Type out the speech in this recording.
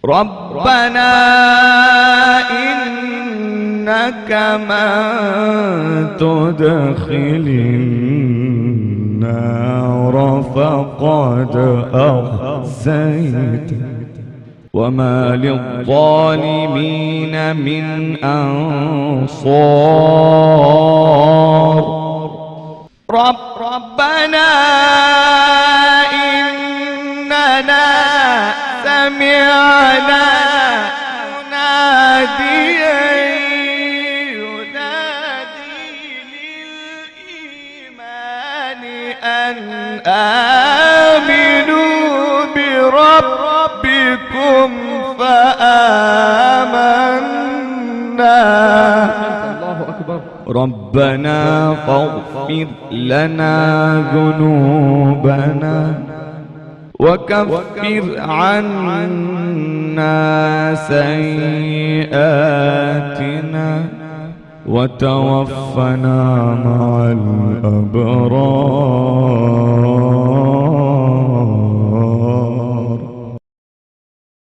ربنا إنك من تدخل النار فقد أخزيته وما للظالمين من أنصار. ربنا إننا سمعنا مناديا ينادي للإيمان أن آمنوا بربكم فآمنا. ربنا فاغفر لنا ذنوبنا وكفر عنا سيئاتنا وتوفنا مع الأبرار.